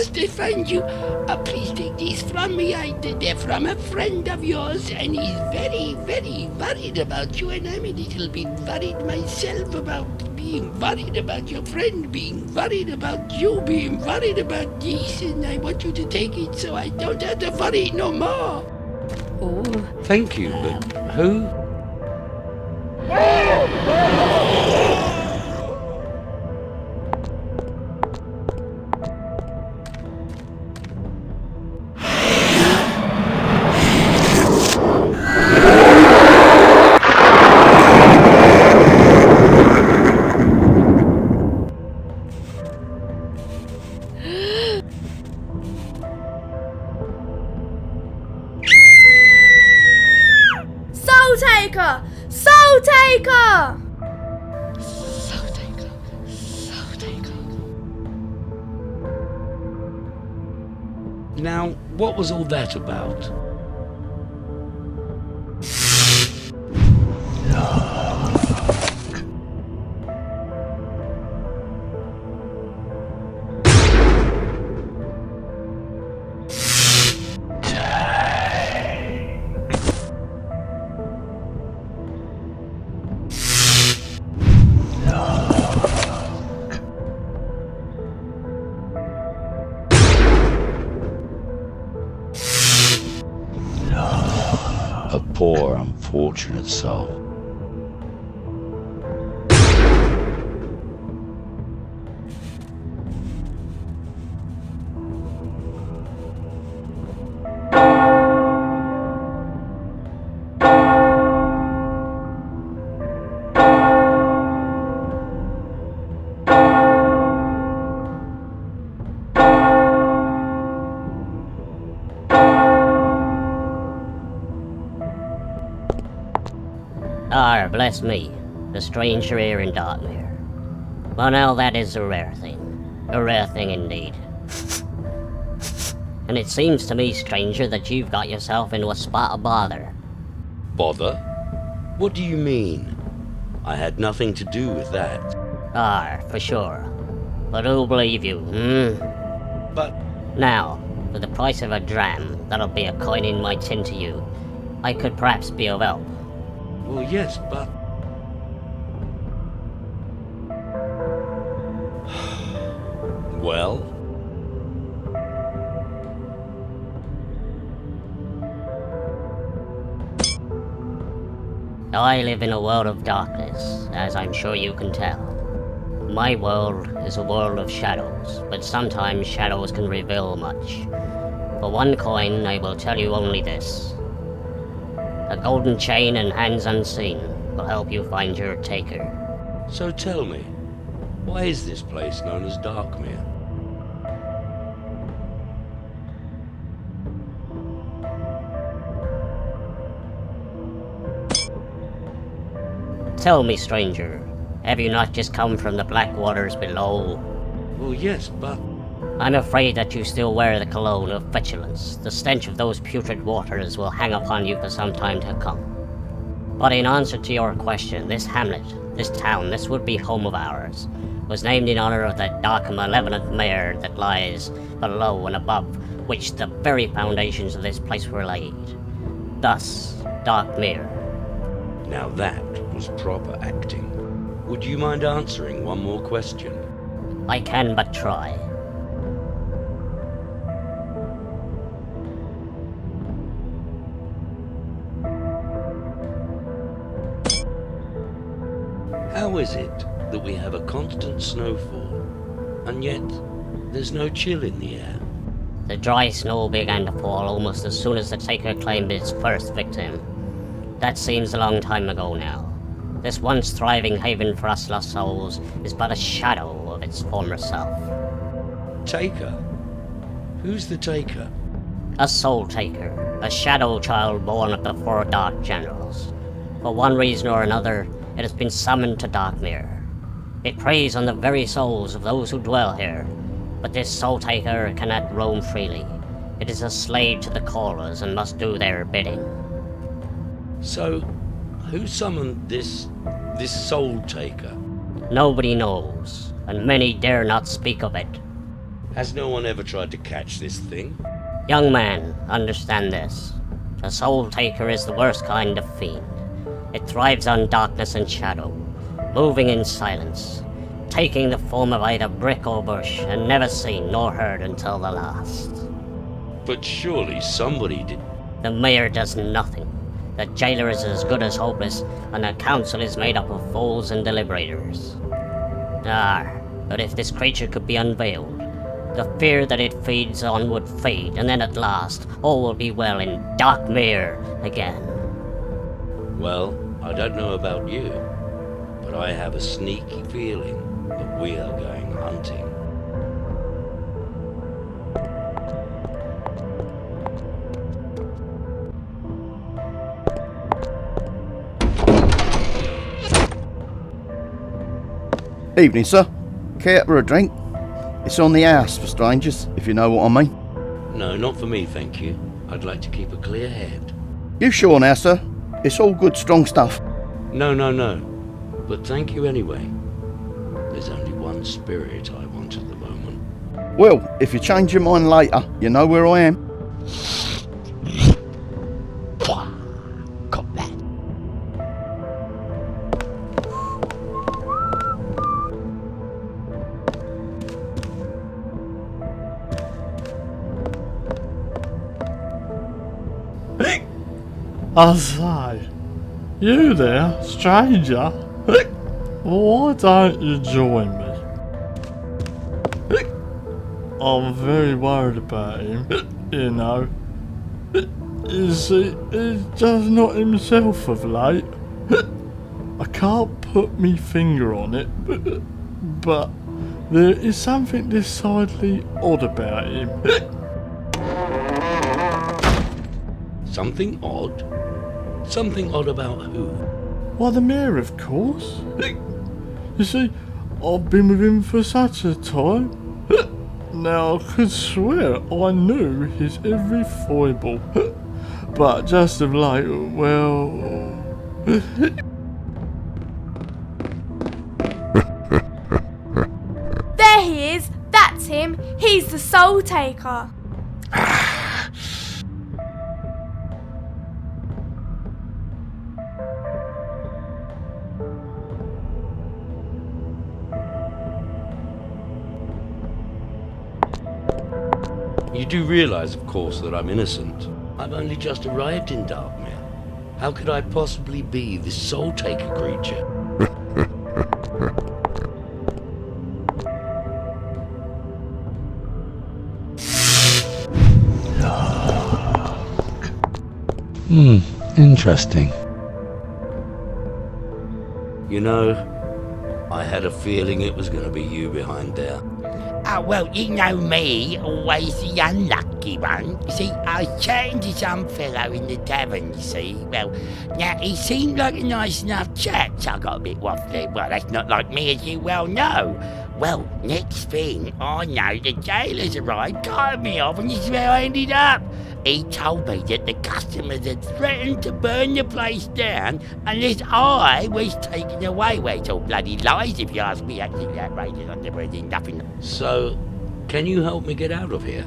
must I find you? Please take these from me. They're from a friend of yours, and he's very, very worried about you, and I'm a little bit worried myself about being worried about your friend, being worried about you, being worried about this, and I want you to take it so I don't have to worry no more. Oh, thank you, but who? Soul Taker! Soul Taker! Soul Taker. Soul Taker. Now, what was all that about? A poor, unfortunate soul. Bless me, the stranger here in Darkmere. Well now, that is a rare thing indeed. And it seems to me, stranger, that you've got yourself into a spot of bother. Bother? What do you mean? I had nothing to do with that. For sure. But who'll believe you, But Now, for the price of a dram, that'll be a coin in my tin to you. I could perhaps be of help. well, yes, but well, I live in a world of darkness, as I'm sure you can tell. My world is a world of shadows, but sometimes shadows can reveal much. For one coin, I will tell you only this. A golden chain and hands unseen will help you find your taker. so tell me, why is this place known as Darkmere? Tell me, stranger, have you not just come from the black waters below? Well, yes, but I'm afraid that you still wear the cologne of petulance. The stench of those putrid waters will hang upon you for some time to come. But in answer to your question, this hamlet, this town, this would-be home of ours, was named in honor of that dark and malevolent mare that lies below and above which the very foundations of this place were laid. Thus, Darkmere. now that was proper acting. Would you mind answering one more question? I can but try. How is it that we have a constant snowfall, and yet there's no chill in the air? The dry snow began to fall almost as soon as the taker claimed its first victim. That seems a long time ago now. This once thriving haven for us lost souls is but a shadow of its former self. Taker? Who's the taker? A soul taker, a shadow child born of the four dark generals. For one reason or another, it has been summoned to Darkmere. It preys on the very souls of those who dwell here, but this soul taker cannot roam freely. It is a slave to the callers and must do their bidding. So, who summoned this soul taker? Nobody knows, and many dare not speak of it. Has no one ever tried to catch this thing? Young man, understand this. The Soul Taker is the worst kind of fiend. It thrives on darkness and shadow, moving in silence, taking the form of either brick or bush, and never seen nor heard until the last. But surely somebody did. The mayor does nothing. The jailer is as good as hopeless, and the council is made up of fools and deliberators. But if this creature could be unveiled, the fear that it feeds on would fade, and then at last, all will be well in Darkmere again. Well, I don't know about you, but I have a sneaky feeling that we are going hunting. Evening, sir. Care for a drink? It's on the house for strangers, if you know what I mean. No, not for me, thank you. I'd like to keep a clear head. You sure now, sir? It's all good, strong stuff. No. But thank you anyway. There's only one spirit I want at the moment. Well, if you change your mind later, you know where I am. Got that. I say, you there, stranger? Why don't you join me? I'm very worried about him, you know. You see, he's just not himself of late. I can't put me finger on it, but there is something decidedly odd about him. Something odd? Something odd about who? Why, the mayor, of course. You see, I've been with him for such a time. Now, I could swear I knew his every foible. But just of late, well... There he is. That's him. He's the Soul Taker. You do realise, of course, that I'm innocent. I've only just arrived in Darkmere. How could I possibly be this soul-taker creature? Interesting. You know, I had a feeling it was going to be you behind there. Oh, well, you know me, always the unlucky one. You see, I was chatting to some fellow in the tavern, you see. Well, now, he seemed like a nice enough chap, so I got a bit waffly. Well, that's not like me, as you well know. Well, next thing I know, the jailer's arrived, carted me off, and this is where I ended up. He told me that the customers had threatened to burn the place down unless I was taken away. Well, it's all bloody lies, if you ask me. Actually, outrageous. I've never heard nothing. So, can you help me get out of here?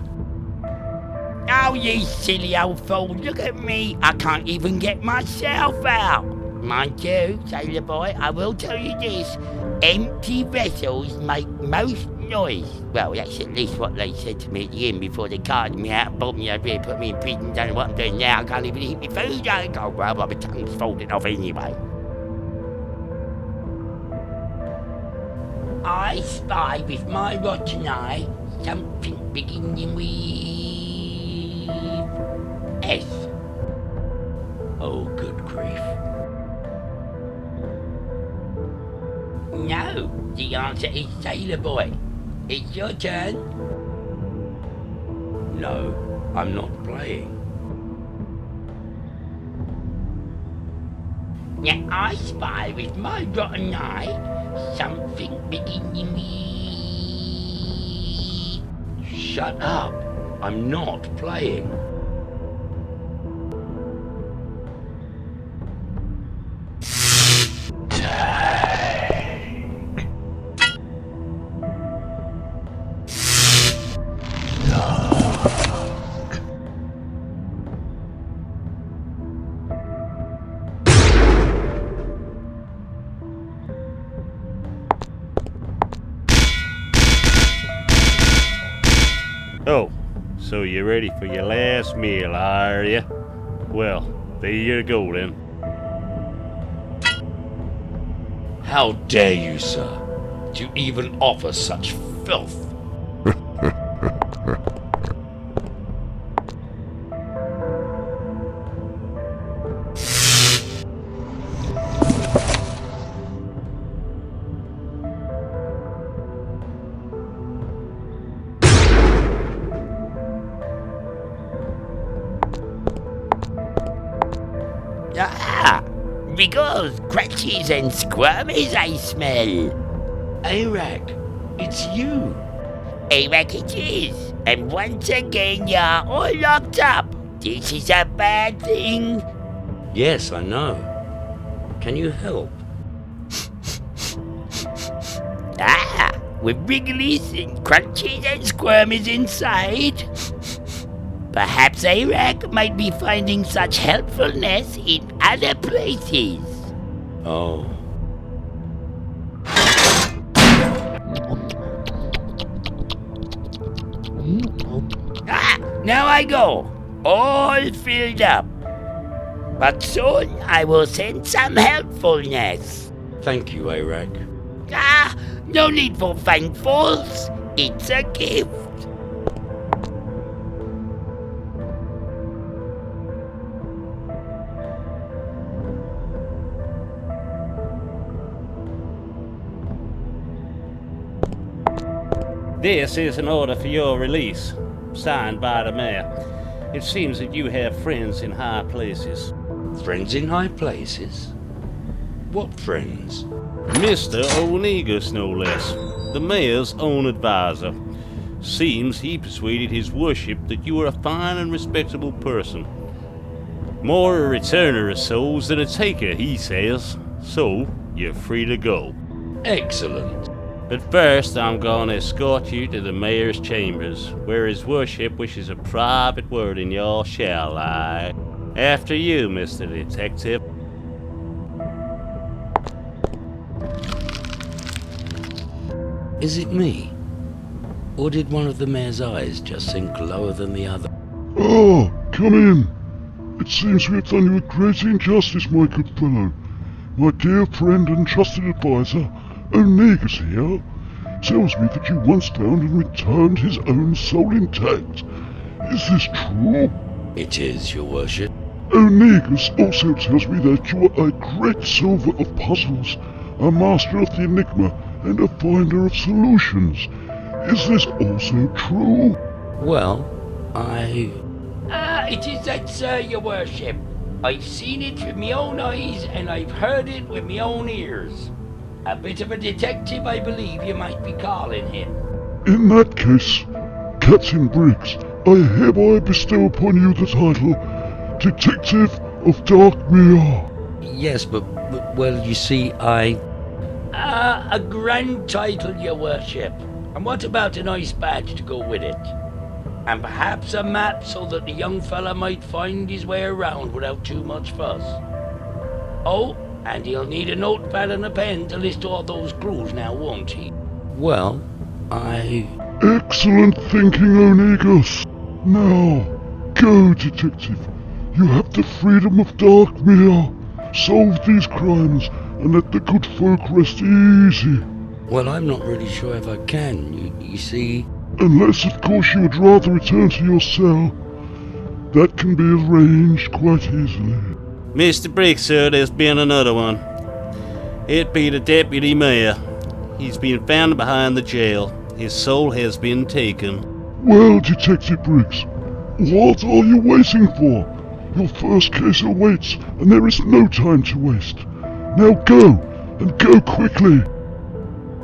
Oh, you silly old fool, look at me. I can't even get myself out. Mind you, sailor boy, I will tell you this. Empty vessels make most noise. Well, that's at least what they said to me at the inn before they carted me out and brought me over here, put me in prison. Don't know what I'm doing now. I can't even eat my food. Oh, well, my tongue's falling off anyway. I spy with my rotten eye something beginning with S. Oh, good grief. No, the answer is sailor boy. It's your turn. No, I'm not playing. Now I spy with my rotten eye something beginning with... Shut up! I'm not playing. Oh, so you're ready for your last meal, are you? Well, there you go then. How dare you, sir, to even offer such filth? Ah, because crunchies and squirmies I smell. Iraq, it's you. Iraq it is, and once again you're all locked up. This is a bad thing. Yes, I know. Can you help? Ah, with wrigglies and crunchies and squirmies inside. Perhaps Iraq might be finding such helpfulness in other places. Oh. Ah, now I go, all filled up. But soon I will send some helpfulness. Thank you, Iraq. Ah, no need for thankfuls. It's a gift. This is an order for your release, signed by the mayor. It seems that you have friends in high places. Friends in high places? What friends? Mr. Onegus, no less, the mayor's own advisor. Seems he persuaded his worship that you are a fine and respectable person. More a returner of souls than a taker, he says. So, you're free to go. Excellent. But first, I'm going to escort you to the mayor's chambers, where his worship wishes a private word in your shall lie. After you, Mr. Detective. Is it me? Or did one of the mayor's eyes just sink lower than the other? Ah, come in. It seems we have done you a great injustice, my good fellow. My dear friend and trusted advisor, Onegus here, tells me that you once found and returned his own soul intact. Is this true? It is, your worship. Onegus also tells me that you are a great solver of puzzles, a master of the enigma, and a finder of solutions. Is this also true? Well, Ah, it is that, sir, your worship. I've seen it with my own eyes and I've heard it with my own ears. A bit of a detective, I believe you might be calling him. In that case, Captain Briggs, I hereby bestow upon you the title Detective of Darkmere. Yes, but well, you see, Ah, a grand title, your worship. And what about a nice badge to go with it? And perhaps a map so that the young fella might find his way around without too much fuss. Oh, and he'll need a notepad and a pen to list all those clues now, won't he? well, Excellent thinking, Onegus. Now, go, detective. You have the freedom of Darkmere. Solve these crimes and let the good folk rest easy. well, I'm not really sure if I can. You see, Unless, of course, you would rather return to your cell. That can be arranged quite easily. Mr. Briggs, sir, there's been another one. It be the deputy mayor. He's been found behind the jail. His soul has been taken. Well, Detective Briggs, what are you waiting for? Your first case awaits, and there is no time to waste. Now go, and go quickly.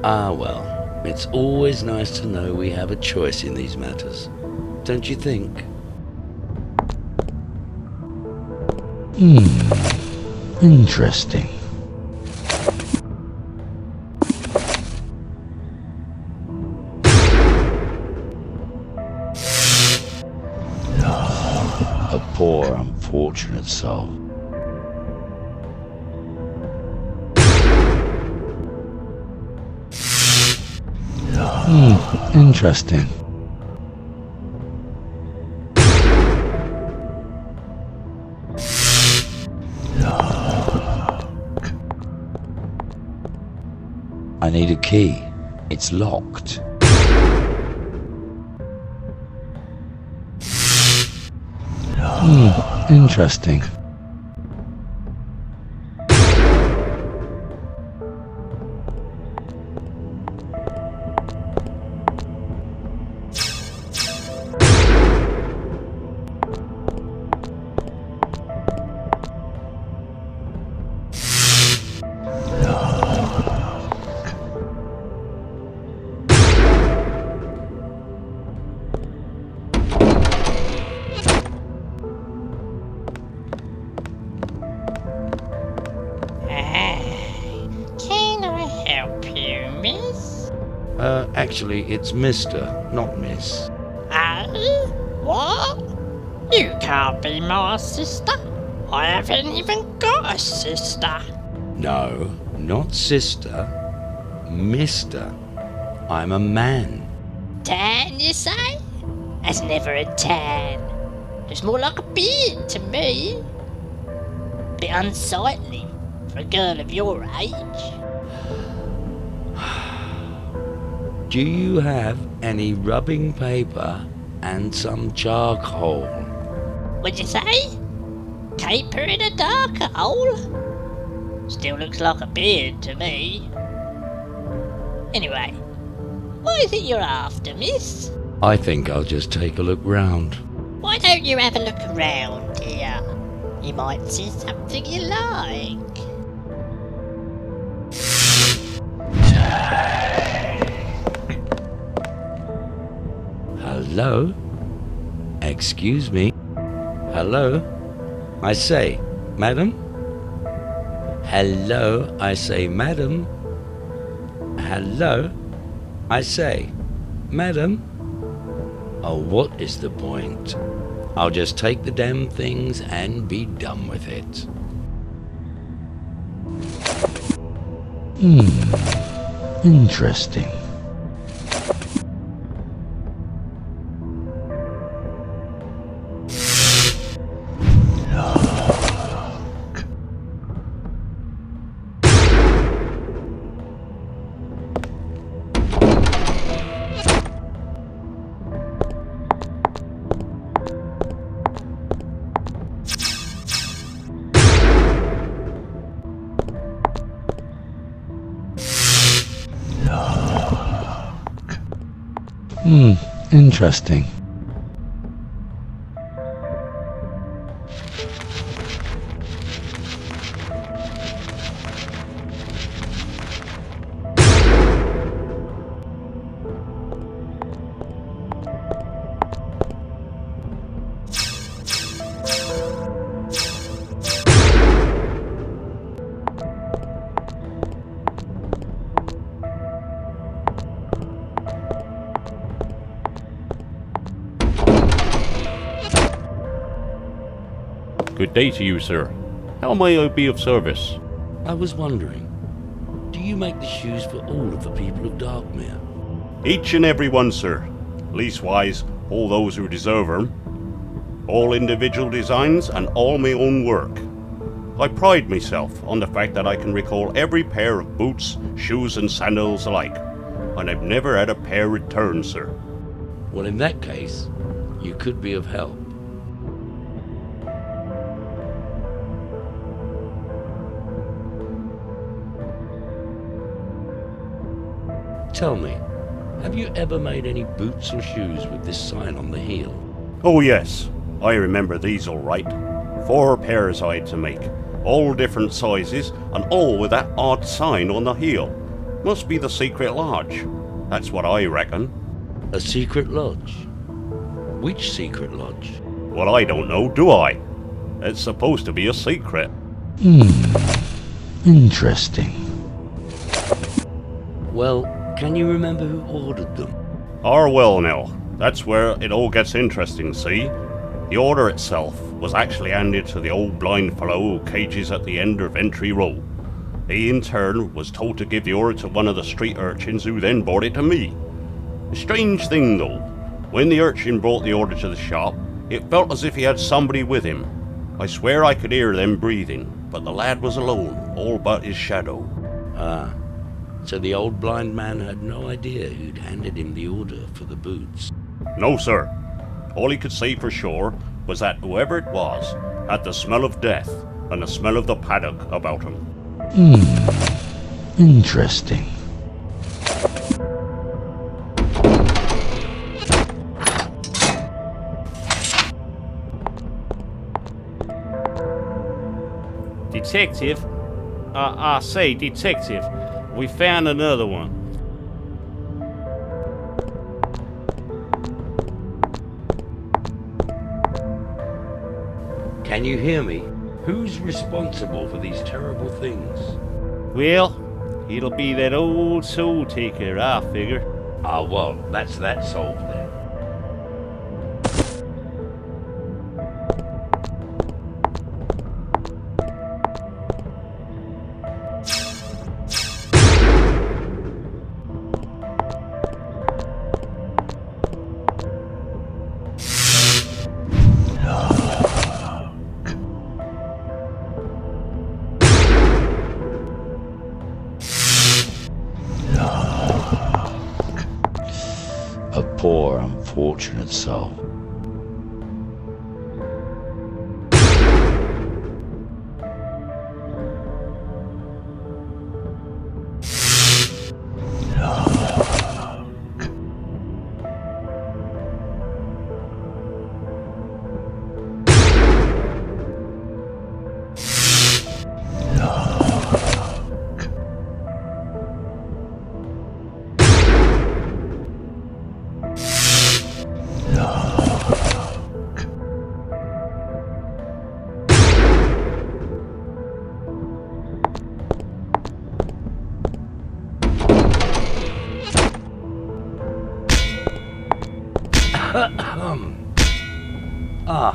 well, it's always nice to know we have a choice in these matters. Don't you think? Interesting. A poor, unfortunate soul. Interesting. need a key. It's locked. Interesting. Can I help you, miss? Actually, it's Mr., not Miss. What? You can't be my sister. I haven't even got a sister. No, not sister. Mister. I'm a man. Tan, you say? That's never a tan. It's more like a beard to me. Bit unsightly for a girl of your age. Do you have any rubbing paper and some charcoal? What'd you say? Caper in a dark hole? Still looks like a beard to me. Anyway, what is it you're after, miss? I think I'll just take a look round. Why don't you have a look around here? You might see something you like. Hello? Excuse me? Hello? I say, madam? Hello? I say, madam? Hello? I say, madam? Oh, what is the point? I'll just take the damn things and be done with it. Interesting. Interesting. Good day to you, sir. How may I be of service? I was wondering, do you make the shoes for all of the people of Darkmere? Each and every one, sir. Leastwise, all those who deserve 'em. All individual designs and all my own work. I pride myself on the fact that I can recall every pair of boots, shoes and sandals alike, and I've never had a pair returned, sir. Well, in that case, you could be of help. Tell me, have you ever made any boots or shoes with this sign on the heel? Oh yes, I remember these all right. 4 pairs I had to make, all different sizes, and all with that odd sign on the heel. Must be the secret lodge. That's what I reckon. A secret lodge? Which secret lodge? Well, I don't know, do I? It's supposed to be a secret. Interesting. Well, can you remember who ordered them? Well now, that's where it all gets interesting, see? The order itself was actually handed to the old blind fellow who cages at the end of Entry Row. He in turn was told to give the order to one of the street urchins who then brought it to me. A strange thing though, when the urchin brought the order to the shop, it felt as if he had somebody with him. I swear I could hear them breathing, but the lad was alone, all but his shadow. So the old blind man had no idea who'd handed him the order for the boots. No, sir. All he could say for sure was that whoever it was had the smell of death and the smell of the paddock about him. Interesting. Detective? I say, detective, we found another one. Can you hear me? Who's responsible for these terrible things? Well, it'll be that old soul taker, I figure. Ah, well, that's that solved then. A poor, unfortunate soul.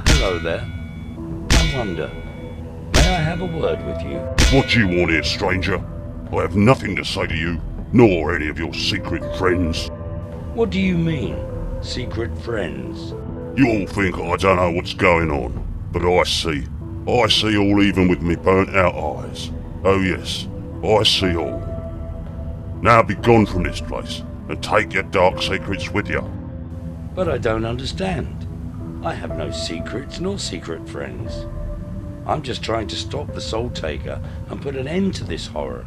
Hello there. I wonder, may I have a word with you? What do you want here, stranger? I have nothing to say to you, nor any of your secret friends. What do you mean, secret friends? You all think I don't know what's going on, but I see. I see all even with me burnt out eyes. Oh yes, I see all. Now be gone from this place, and take your dark secrets with you. But I don't understand. I have no secrets nor secret friends. I'm just trying to stop the Soul Taker and put an end to this horror.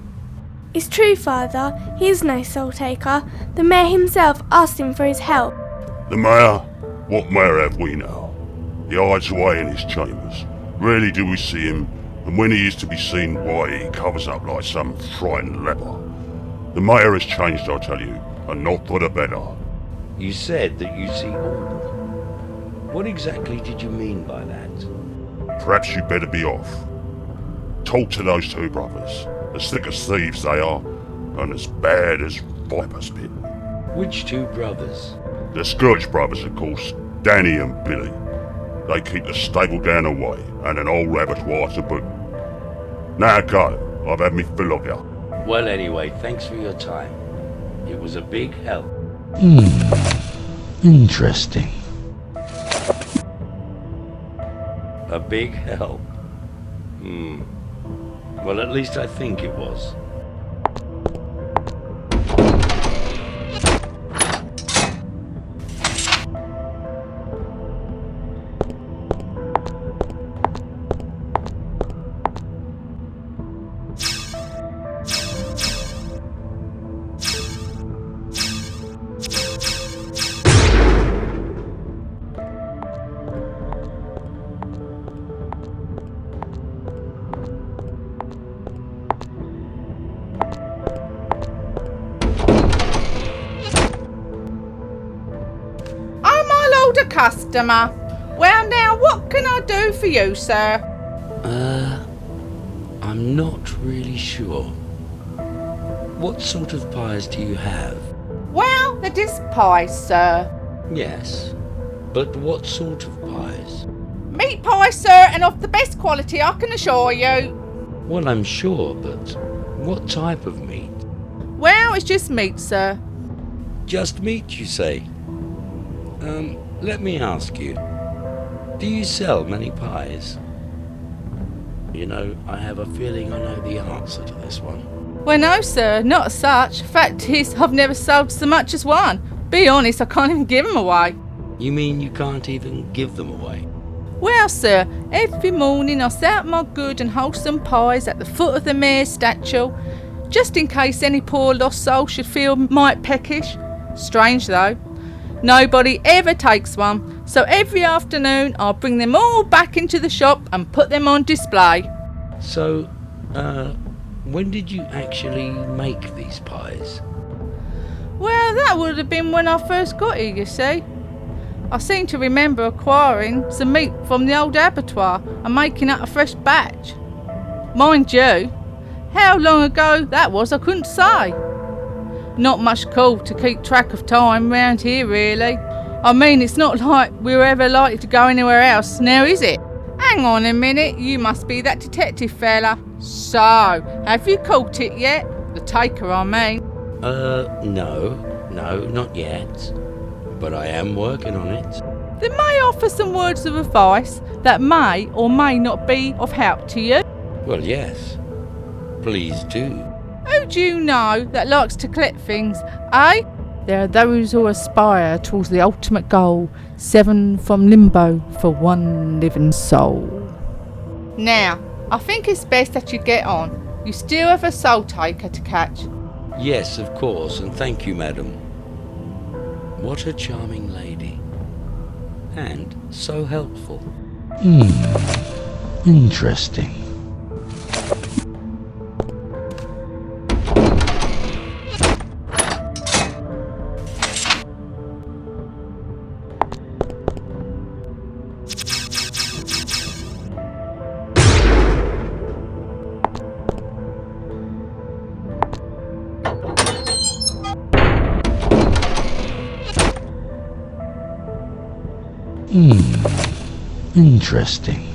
It's true, Father. He is no soul taker. The mayor himself asked him for his help. The mayor? What mayor have we now? He hides away in his chambers. Rarely do we see him, and when he is to be seen, why, he covers up like some frightened leper. The mayor has changed, I tell you, and not for the better. You said that you see all. What exactly did you mean by that? Perhaps you'd better be off. Talk to those two brothers. As thick as thieves they are, and as bad as vipers' pit. Which two brothers? The Scourge brothers, of course, Danny and Billy. They keep the stable down away, and an old abattoir to boot. Now go, I've had me fill of you. Well, anyway, thanks for your time. It was a big help. Interesting. A big help. Well, at least I think it was. Customer. Well now, what can I do for you, sir? I'm not really sure. What sort of pies do you have? Well, they're just pies, sir. Yes, but what sort of pies? Meat pies, sir, and of the best quality, I can assure you. Well, I'm sure, but what type of meat? Well, it's just meat, sir. Just meat, you say? Let me ask you, do you sell many pies? You know, I have a feeling I know the answer to this one. Well, no, sir, not as such. Fact is, I've never sold so much as one. Be honest, I can't even give 'em away. You mean you can't even give them away? Well, sir, every morning I set out my good and wholesome pies at the foot of the mayor's statue, just in case any poor lost soul should feel mite peckish. Strange, though. Nobody ever takes one, so every afternoon I'll bring them all back into the shop and put them on display. So, when did you actually make these pies? Well, that would have been when I first got here, you see. I seem to remember acquiring some meat from the old abattoir and making up a fresh batch. Mind you, how long ago that was I couldn't say. Not much call to keep track of time round here, really. I mean, it's not like we're ever likely to go anywhere else, now is it? Hang on a minute, you must be that detective fella. So, have you caught it yet? The taker, I mean. No, not yet. But I am working on it. Then may I offer some words of advice that may or may not be of help to you? Well, yes. Please do. Who do you know that likes to collect things, eh? There are those who aspire towards the ultimate goal, 7 from Limbo for 1 living soul. Now, I think it's best that you get on. You still have a soul taker to catch. Yes, of course, and thank you, madam. What a charming lady. And so helpful. Interesting. Interesting.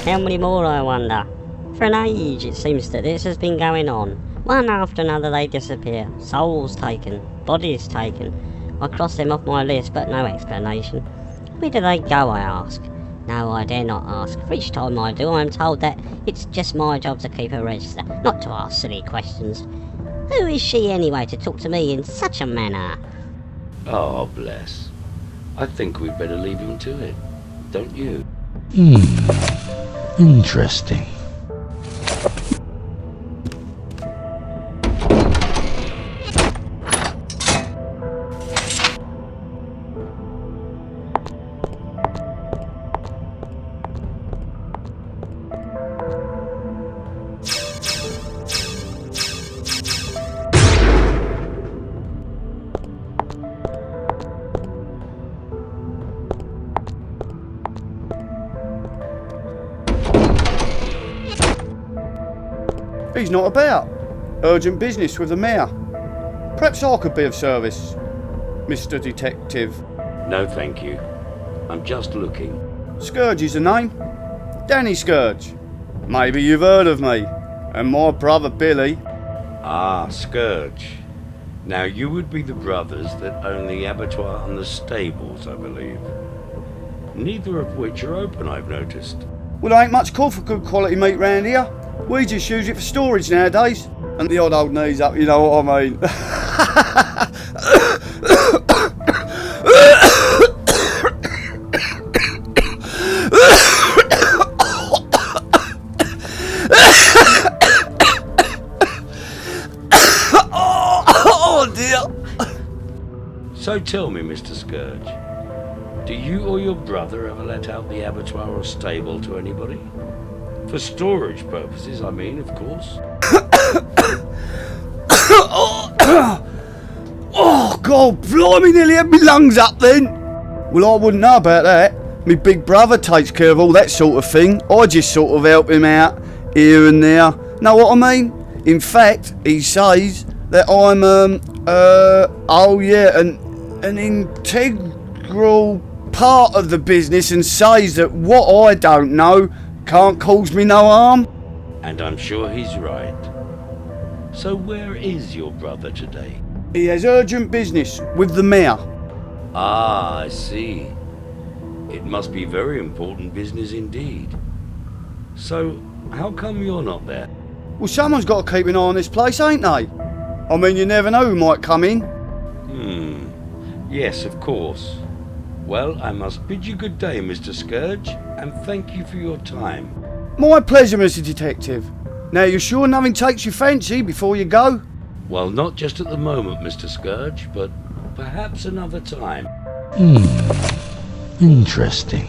How many more, I wonder? For an age it seems that this has been going on. One after another they disappear. Souls taken, bodies taken. I cross them off my list, but no explanation. Where do they go, I ask? No, I dare not ask. For each time I do, I am told that it's just my job to keep a register, not to ask silly questions. Who is she anyway to talk to me in such a manner? Oh, bless. I think we'd better leave him to it, don't you? Interesting. He's not about. Urgent business with the mayor. Perhaps I could be of service, Mr. Detective. No, thank you. I'm just looking. Scourge is the name. Danny Scourge. Maybe you've heard of me. And my brother Billy. Ah, Scourge. Now, you would be the brothers that own the abattoir and the stables, I believe. Neither of which are open, I've noticed. Well, there ain't much call for good quality meat round here. We just use it for storage nowadays. And the odd old knees up, you know what I mean. Oh dear. So tell me, Mr. Scourge, do you or your brother ever let out the abattoir or stable to anybody? For storage purposes, I mean, of course. Oh, God, blimey, nearly had my lungs up then. Well, I wouldn't know about that. My big brother takes care of all that sort of thing. I just sort of help him out here and there. Know what I mean? In fact, he says that I'm, an integral part of the business, and says that what I don't know can't cause me no harm. And I'm sure he's right. So where is your brother today? He has urgent business with the mayor. Ah, I see. It must be very important business indeed. So, how come you're not there? Well, someone's got to keep an eye on this place, ain't they? I mean, you never know who might come in. Yes, of course. Well, I must bid you good day, Mr. Scourge, and thank you for your time. My pleasure, Mr. Detective. Now, you're sure nothing takes your fancy before you go? Well, not just at the moment, Mr. Scourge, but perhaps another time. Interesting.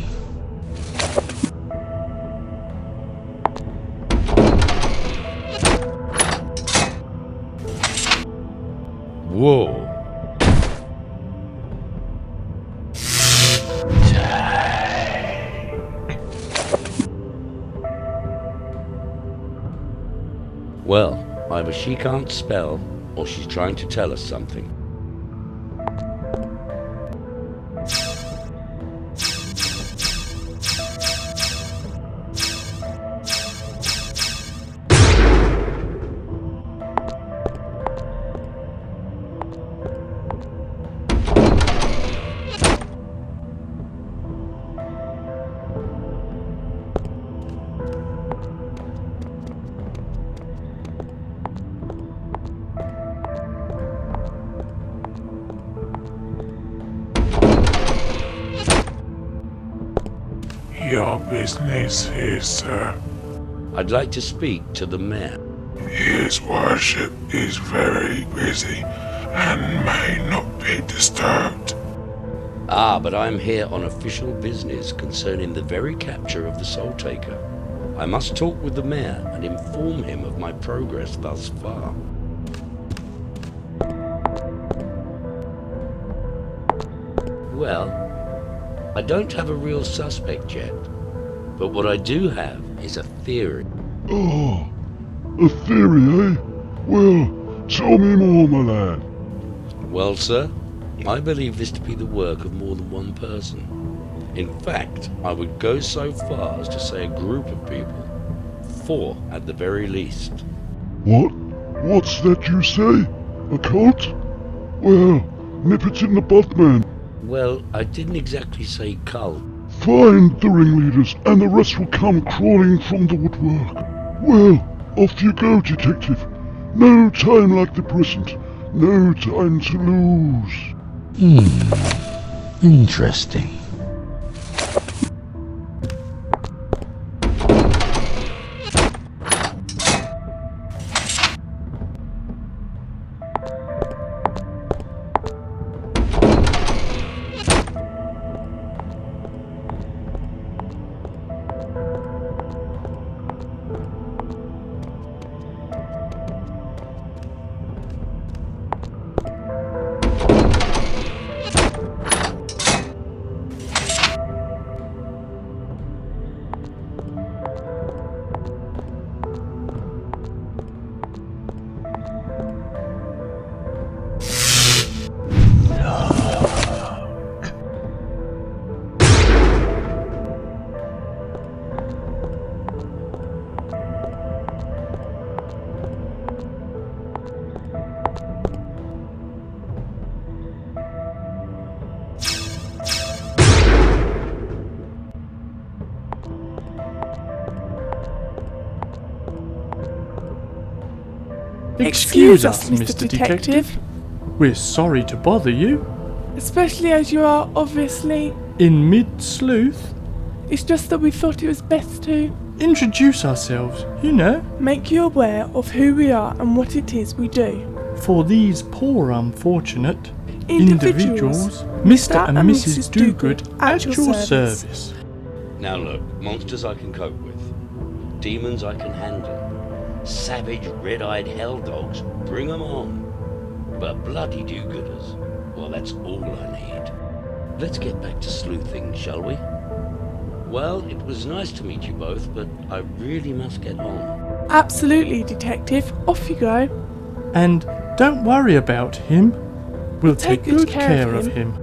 Whoa. Well, either she can't spell, or she's trying to tell us something. Your business here, sir. I'd like to speak to the mayor. His worship is very busy and may not be disturbed. Ah, but I'm here on official business concerning the very capture of the Soul Taker. I must talk with the mayor and inform him of my progress thus far. Well, I don't have a real suspect yet, but what I do have is a theory. Oh, a theory, eh? Well, tell me more, my lad. Well, sir, I believe this to be the work of more than one person. In fact, I would go so far as to say a group of people. 4 at the very least. What? What's that you say? A cult? Well, nip it in the bud, man. Well, I didn't exactly say cult. Find the ringleaders, and the rest will come crawling from the woodwork. Well, off you go, detective. No time like the present. No time to lose. Interesting. Excuse us, Mr. Detective. We're sorry to bother you. Especially as you are obviously... In mid-sleuth, It's just that we thought it was best to introduce ourselves, you know. make you aware of who we are and what it is we do. For these poor unfortunate Individuals, Mr. and Mrs. Dogood at your service. Now look, monsters I can cope with. Demons I can handle. Savage, red-eyed hell dogs, bring 'em on. But bloody do-gooders, well, that's all I need. Let's get back to sleuthing, shall we? Well, it was nice to meet you both, but I really must get on. Absolutely, Detective. Off you go. And don't worry about him. We'll take good care of him.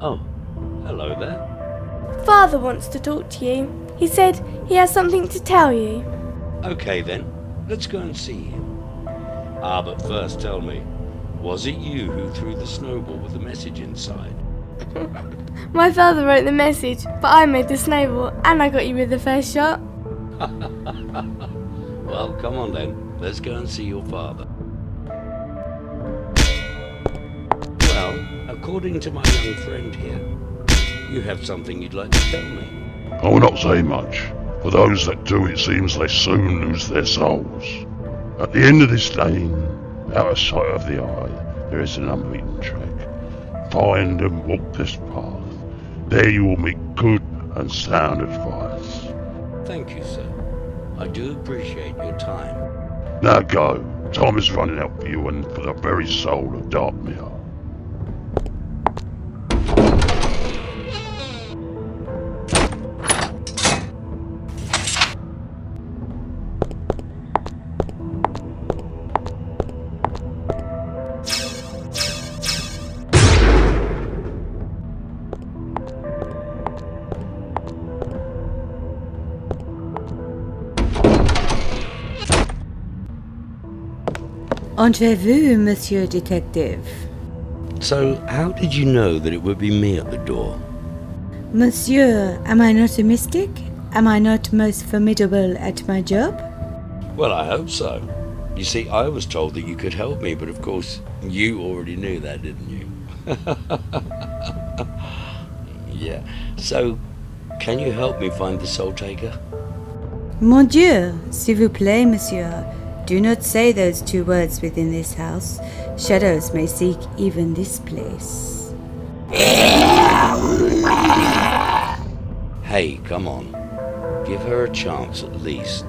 Oh, hello there. Father wants to talk to you. He said he has something to tell you. Okay then, let's go and see him. Ah, but first tell me, was it you who threw the snowball with the message inside? My father wrote the message, but I made the snowball and I got you with the first shot. Well, come on then, let's go and see your father. Well, according to my young friend here, you have something you'd like to tell me. I will not say much. For those that do, it seems they soon lose their souls. At the end of this lane, out of sight of the eye, there is an unbeaten track. Find and walk this path. There you will meet good and sound advice. Thank you, sir. I do appreciate your time. Now go. Time is running out for you and for the very soul of Dartmere. Entrez-vous, Monsieur Detective? So, how did you know that it would be me at the door? Monsieur, am I not a mystic? Am I not most formidable at my job? Well, I hope so. You see, I was told that you could help me, but of course, you already knew that, didn't you? Yeah. So, can you help me find the Soul Taker? Mon Dieu, s'il vous plaît, monsieur. Do not say those two words within this house. Shadows may seek even this place. Hey, come on. Give her a chance at least.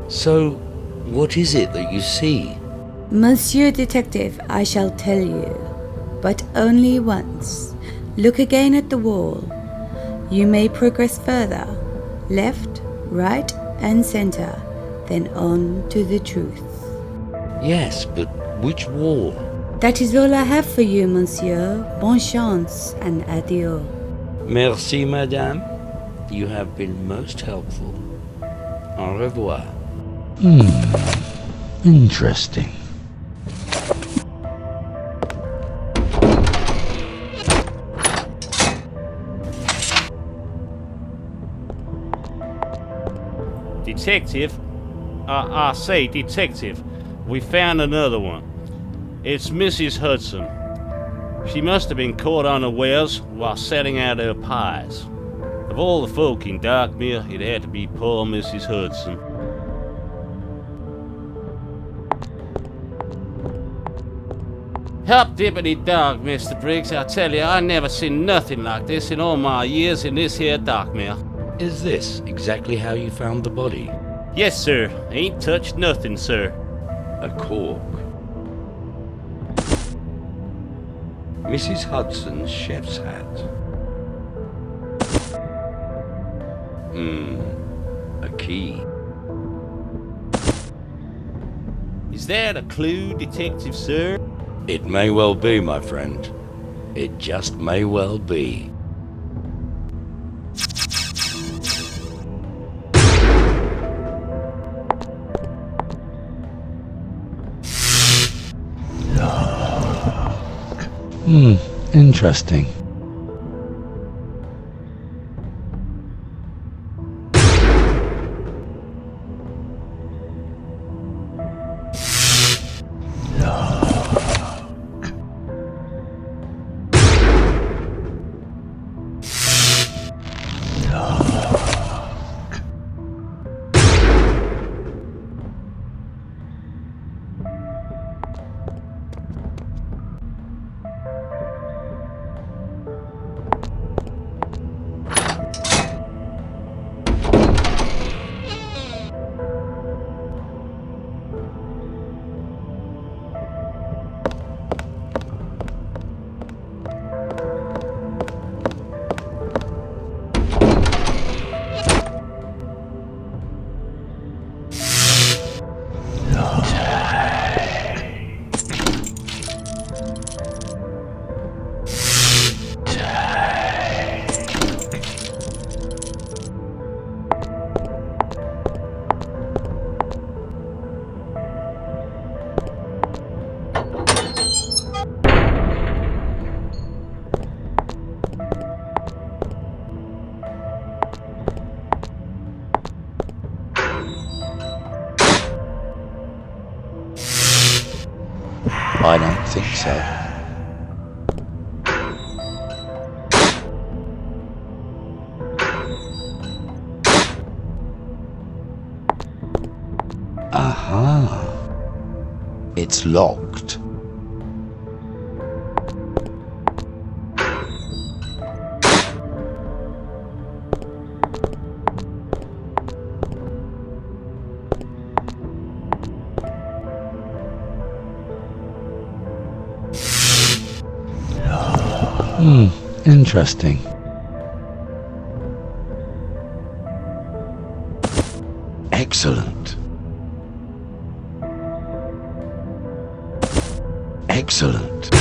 So, what is it that you see? Monsieur Detective, I shall tell you, but only once. Look again at the wall. You may progress further, left, right, and center, then on to the truth. Yes, but which wall? That is all I have for you, monsieur. Bonne chance and adieu. Merci, madame. You have been most helpful. Au revoir. Interesting. Detective? I say, Detective, we found another one. It's Mrs. Hudson. She must have been caught unawares while setting out her pies. Of all the folk in Darkmere, it had to be poor Mrs. Hudson. Help Deputy Dog, Mr. Briggs. I tell you, I never seen nothing like this in all my years in this here dock mill. Is this exactly how you found the body? Yes, sir. Ain't touched nothing, sir. A cork. Mrs. Hudson's chef's hat. A key. Is that a clue, Detective, sir? It may well be, my friend. It just may well be. Interesting. I don't think so. Aha. It's locked. Interesting. Excellent. Excellent.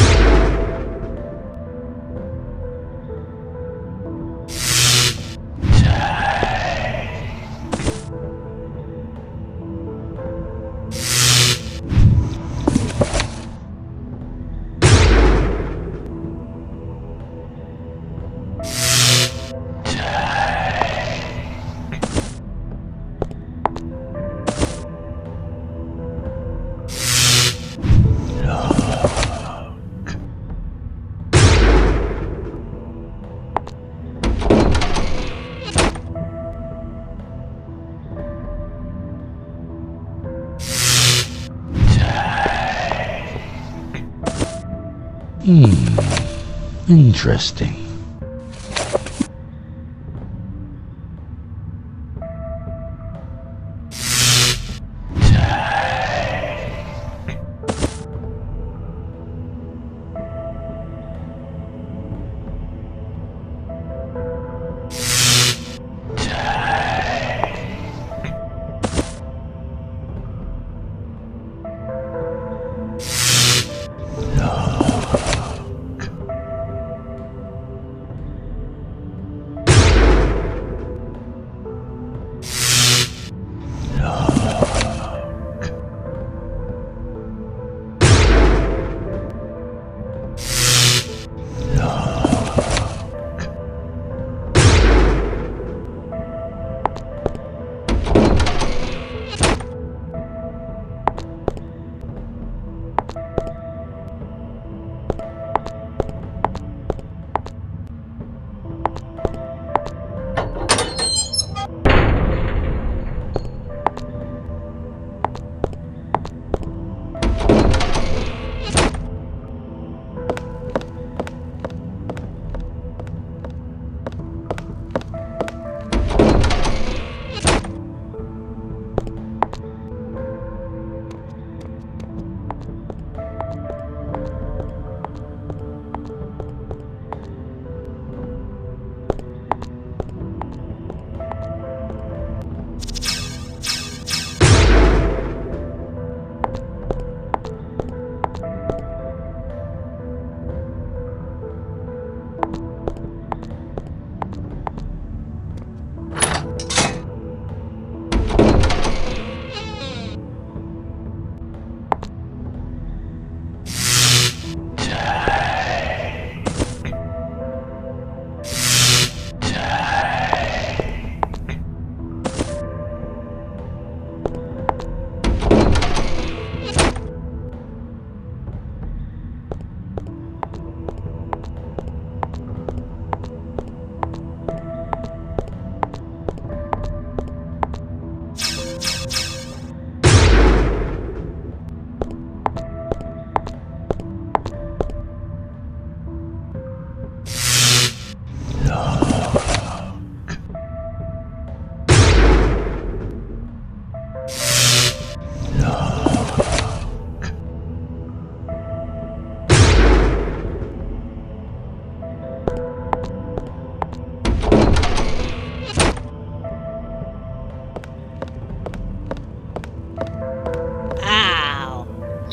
Interesting.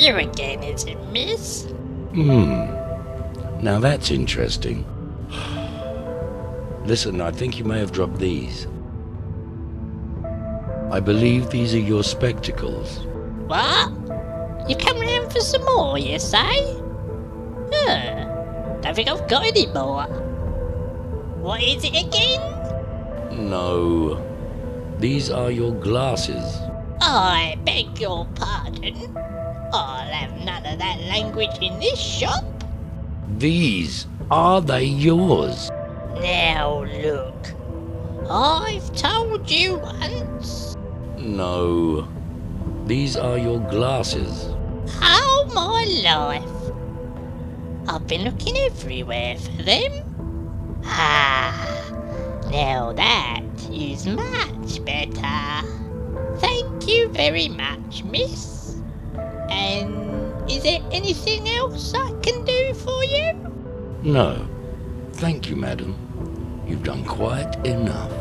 You again, is it, miss? Now that's interesting. Listen, I think you may have dropped these. I believe these are your spectacles. What? You come round for some more, you say? Don't think I've got any more. What is it again? No. These are your glasses. I beg your pardon. I'll have none of that language in this shop. These, are they yours? Now look, I've told you once. No. These are your glasses. All my life, I've been looking everywhere for them. Now that is much better. Thank you very much, miss. And is there anything else I can do for you? No. Thank you, madam. You've done quite enough.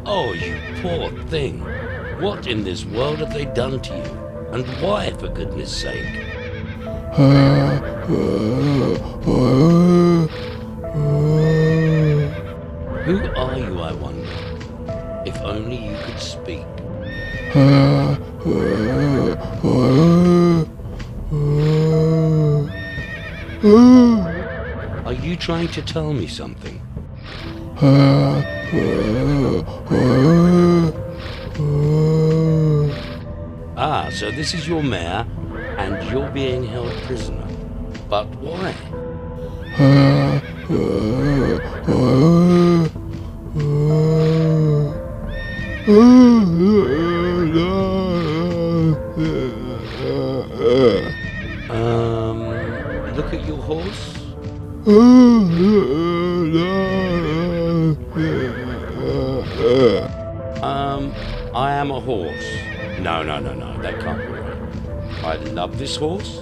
Oh, you poor thing. What in this world have they done to you? And why, for goodness sake? Who are you, I wonder? If only you could speak. Are you trying to tell me something? Ah, so this is your mare, and you're being held prisoner. But why? Look at your horse. I am a horse. No, that can't be right. I love this horse.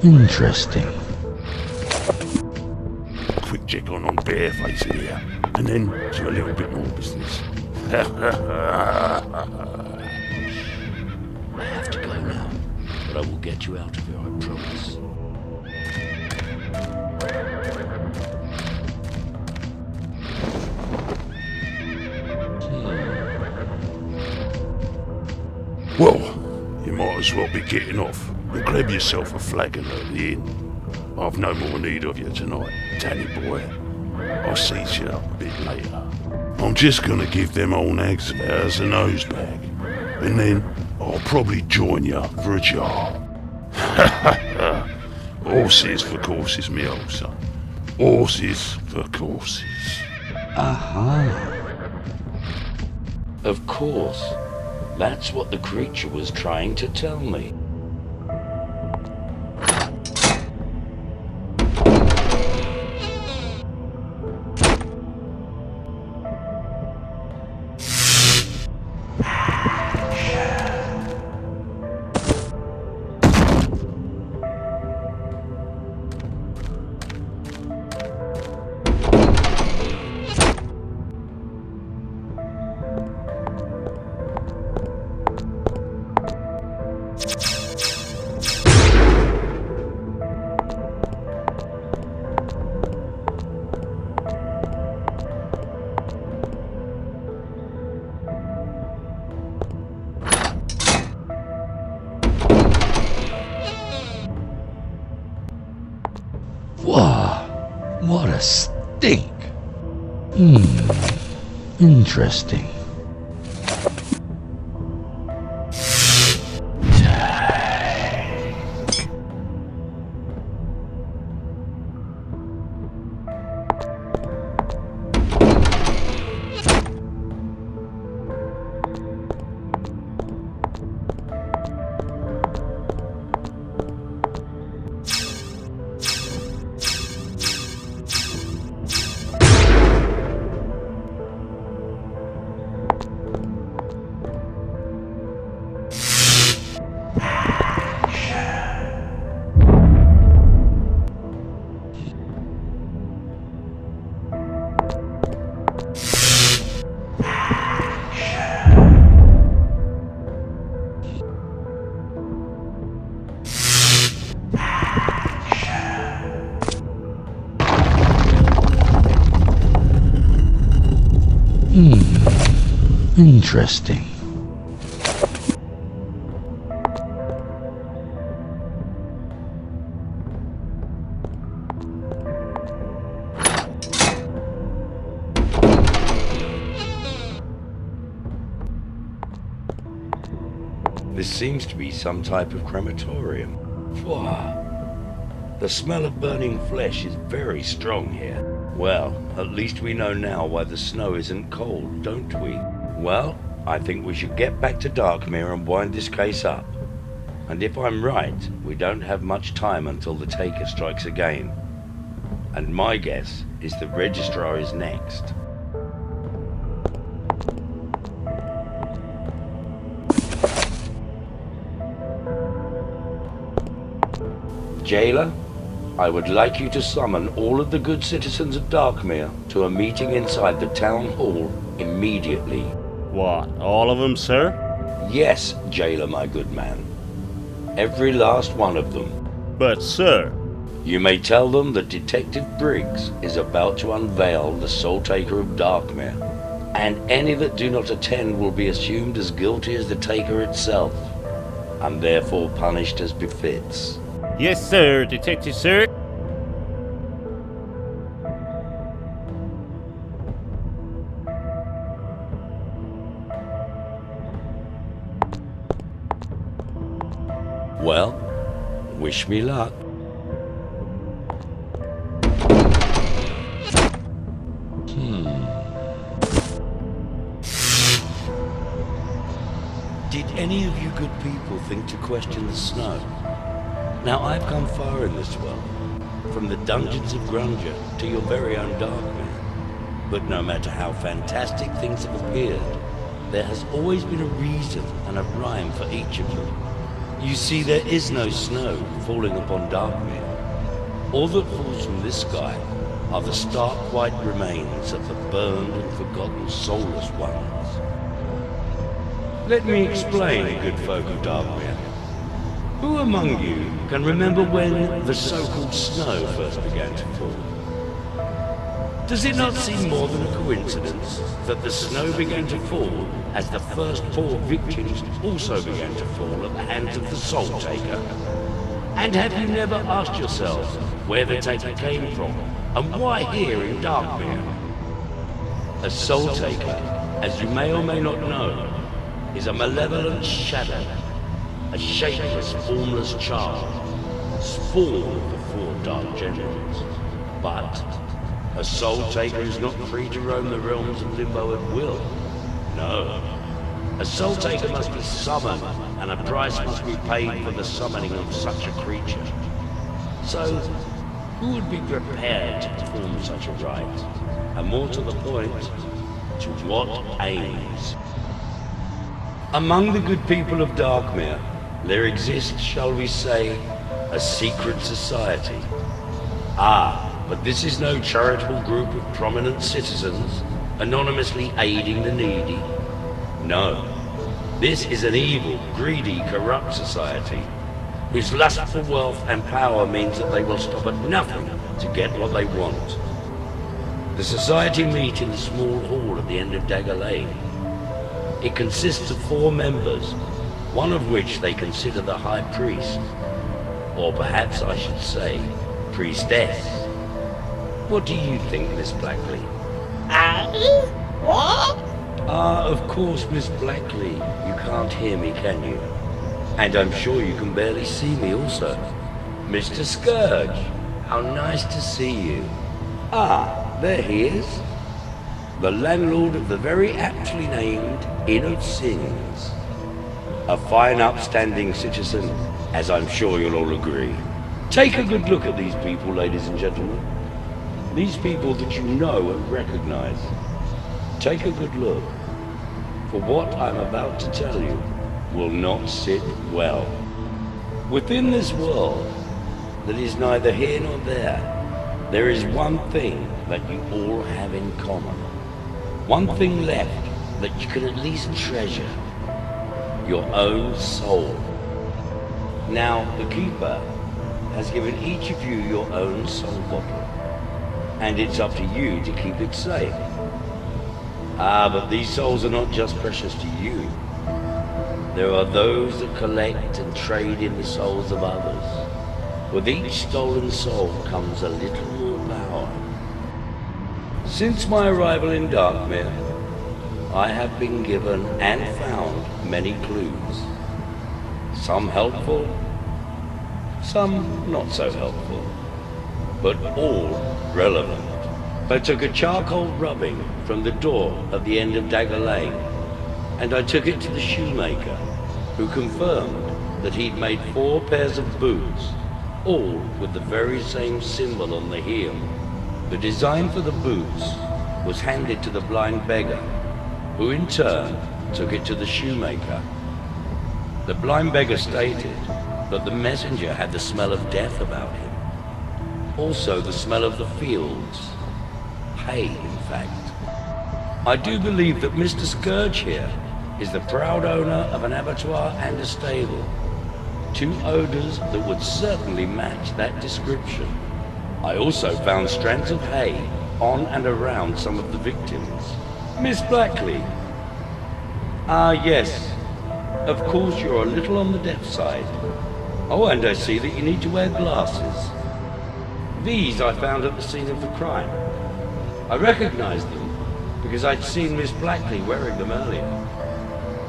Interesting. Quick check on Bareface here, and then do a little bit more business. I have to go now, but I will get you out of here, I promise. Well, you might as well be getting off and grab yourself a flagon at the inn. I've no more need of you tonight, Danny boy. I'll see you up a bit later. I'm just gonna give them old nags of ours a nose bag, and then I'll probably join you for a jar. Horses for courses, me old son. Horses for courses. Aha. Of course. That's what the creature was trying to tell me. Wow, what a stink. Interesting. Interesting. This seems to be some type of crematorium. Wow. The smell of burning flesh is very strong here. Well, at least we know now why the snow isn't cold, don't we? Well, I think we should get back to Darkmere and wind this case up. And if I'm right, we don't have much time until the Taker strikes again. And my guess is the Registrar is next. Jailer, I would like you to summon all of the good citizens of Darkmere to a meeting inside the town hall immediately. What, all of them, sir? Yes, Jailer, my good man. Every last one of them. But, sir... You may tell them that Detective Briggs is about to unveil the Soul Taker of Darkmere, and any that do not attend will be assumed as guilty as the Taker itself, and therefore punished as befits. Yes, sir, Detective, sir. Well, wish me luck. Did any of you good people think to question the snow? Now, I've come far in this world, from the dungeons of Grunge to your very own Darkmere. But no matter how fantastic things have appeared, there has always been a reason and a rhyme for each of them. You see, there is no snow falling upon Darkmere. All that falls from this sky are the stark white remains of the burned and forgotten soulless ones. Let me explain, good folk of Darkmere. Who among you can remember when the so-called snow first began to fall? Does it not seem more than a coincidence that the snow began to fall as the first poor victims also began to fall at the hands of the Soul Taker? And have you never asked yourselves where the Taker came from and why here in Darkmere? A Soul Taker, as you may or may not know, is a malevolent shadow, a shapeless, formless child, spawn of the four Dark Generals. But a Soul Taker is not free to roam the realms of Limbo at will. No. A Soul Taker must be summoned, and a price must be paid for the summoning of such a creature. So, who would be prepared to perform such a rite? And more to the point, to what aims? Among the good people of Darkmere, there exists, shall we say, a secret society. But this is no charitable group of prominent citizens anonymously aiding the needy. No, this is an evil, greedy, corrupt society whose lust for wealth and power means that they will stop at nothing to get what they want. The society meet in the small hall at the end of Dagger Lane. It consists of 4 members, one of which they consider the High Priest, or perhaps I should say, priestess. What do you think, Miss Blackley? What? Of course, Miss Blackley. You can't hear me, can you? And I'm sure you can barely see me also. Mr. Scourge, how nice to see you. There he is. The landlord of the very aptly named Inn of Sins. A fine upstanding citizen, as I'm sure you'll all agree. Take a good look at these people, ladies and gentlemen. These people that you know and recognize. Take a good look, for what I'm about to tell you will not sit well. Within this world that is neither here nor there is one thing that you all have in common. One thing left that you can at least treasure. Your own soul. Now, the Keeper has given each of you your own soul bottle, and it's up to you to keep it safe. But these souls are not just precious to you. There are those that collect and trade in the souls of others. With each stolen soul comes a little more power. Since my arrival in Darkmere, I have been given and found many clues. Some helpful, some not so helpful, but all relevant. I took a charcoal rubbing from the door at the end of Dagger Lane, and I took it to the shoemaker, who confirmed that he'd made 4 pairs of boots, all with the very same symbol on the heel. The design for the boots was handed to the blind beggar, who in turn took it to the shoemaker. The blind beggar stated that the messenger had the smell of death about him. Also the smell of the fields. Hay, in fact. I do believe that Mr. Scourge here is the proud owner of an abattoir and a stable. 2 odors that would certainly match that description. I also found strands of hay on and around some of the victims. Miss Blackley. Yes. Of course you're a little on the deaf side. Oh, and I see that you need to wear glasses. These I found at the scene of the crime. I recognized them because I'd seen Miss Blackley wearing them earlier.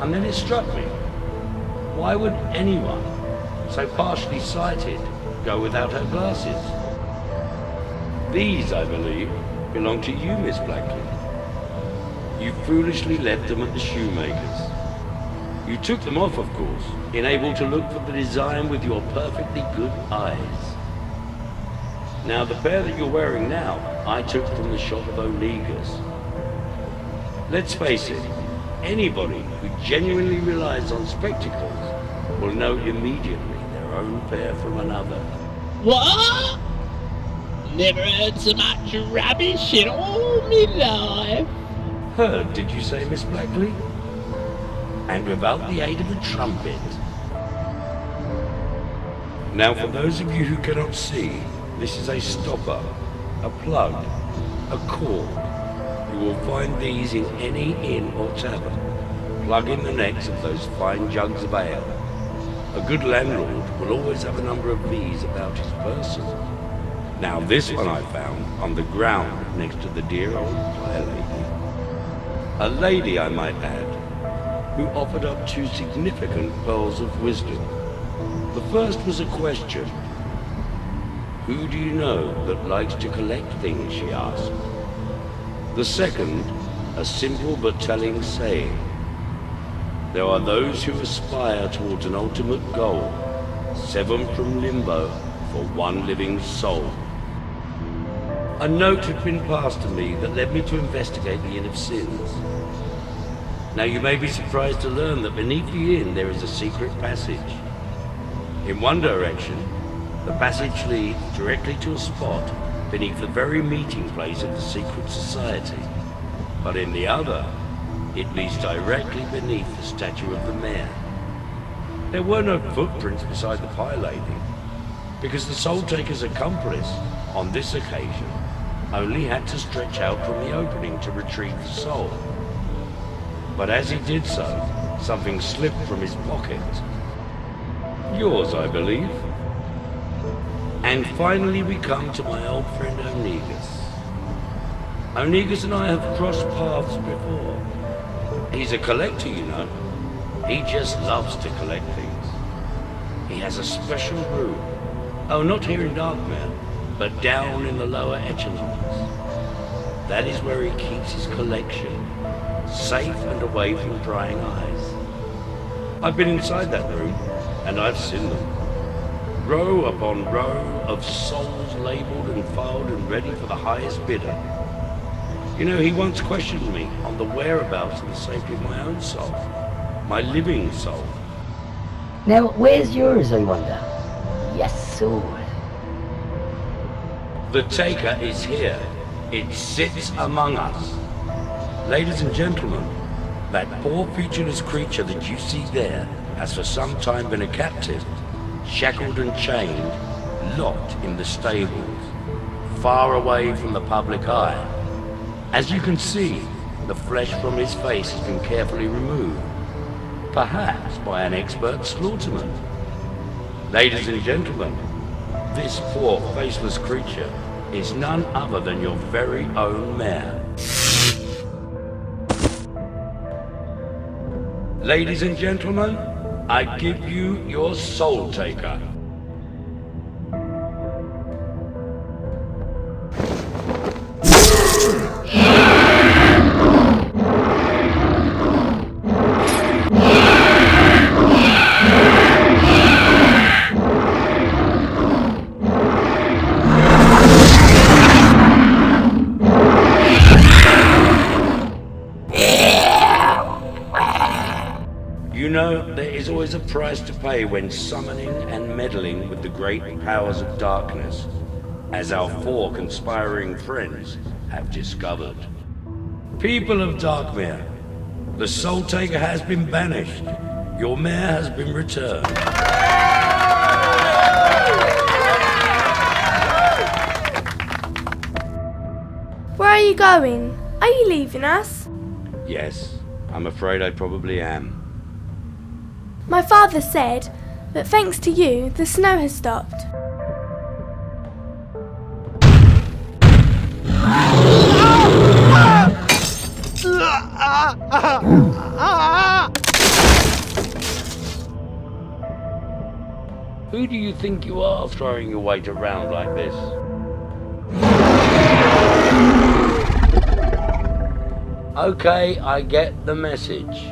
And then it struck me. Why would anyone so partially sighted go without her glasses? These, I believe, belong to you, Miss Blackley. You foolishly left them at the shoemaker's. You took them off, of course, enabled to look for the design with your perfectly good eyes. Now, the pair that you're wearing now, I took from the shop of Omega's. Let's face it, anybody who genuinely relies on spectacles will know immediately their own pair from another. What? Never heard so much rubbish in all me life. Heard, did you say, Miss Blackley? And without the aid of a trumpet. Now, for those of you who cannot see, this is a stopper, a plug, a cord. You will find these in any inn or tavern. Plug in the necks of those fine jugs of ale. A good landlord will always have a number of these about his person. Now, this one I found on the ground next to the dear old fire lady. A lady, I might add, who offered up 2 significant pearls of wisdom. The first was a question. Who do you know that likes to collect things, she asked. The second, a simple but telling saying. There are those who aspire towards an ultimate goal, 7 from Limbo for 1 living soul. A note had been passed to me that led me to investigate the Inn of Sins. Now you may be surprised to learn that beneath the inn there is a secret passage. In one direction, the passage leads directly to a spot beneath the very meeting place of the secret society. But in the other, it leads directly beneath the statue of the mayor. There were no footprints beside the pie lady, because the soul taker's accomplice, on this occasion, only had to stretch out from the opening to retrieve the soul. But as he did so, something slipped from his pocket. Yours, I believe. And finally we come to my old friend Onegus. Onegus and I have crossed paths before. He's a collector, you know. He just loves to collect things. He has a special room. Oh, not here in Darkmere, but down in the lower echelons. That is where he keeps his collection, safe and away from prying eyes. I've been inside that room, and I've seen them. Row upon row of souls labelled and filed and ready for the highest bidder. You know, he once questioned me on the whereabouts and the safety of my own soul, my living soul. Now, where's yours, I wonder? Yes, soul. The taker is here. It sits among us. Ladies and gentlemen, that poor featureless creature that you see there has for some time been a captive, shackled and chained, locked in the stables, far away from the public eye. As you can see, the flesh from his face has been carefully removed, perhaps by an expert slaughterman. Ladies and gentlemen, this poor faceless creature is none other than your very own mare. Ladies and gentlemen, I give you your soul taker. You know, there is always a price to pay when summoning and meddling with the great powers of darkness, as our four conspiring friends have discovered. People of Darkmere, the Soul Taker has been banished. Your mare has been returned. Where are you going? Are you leaving us? Yes, I'm afraid I probably am. My father said that thanks to you, the snow has stopped. Who do you think you are throwing your weight around like this? Okay, I get the message.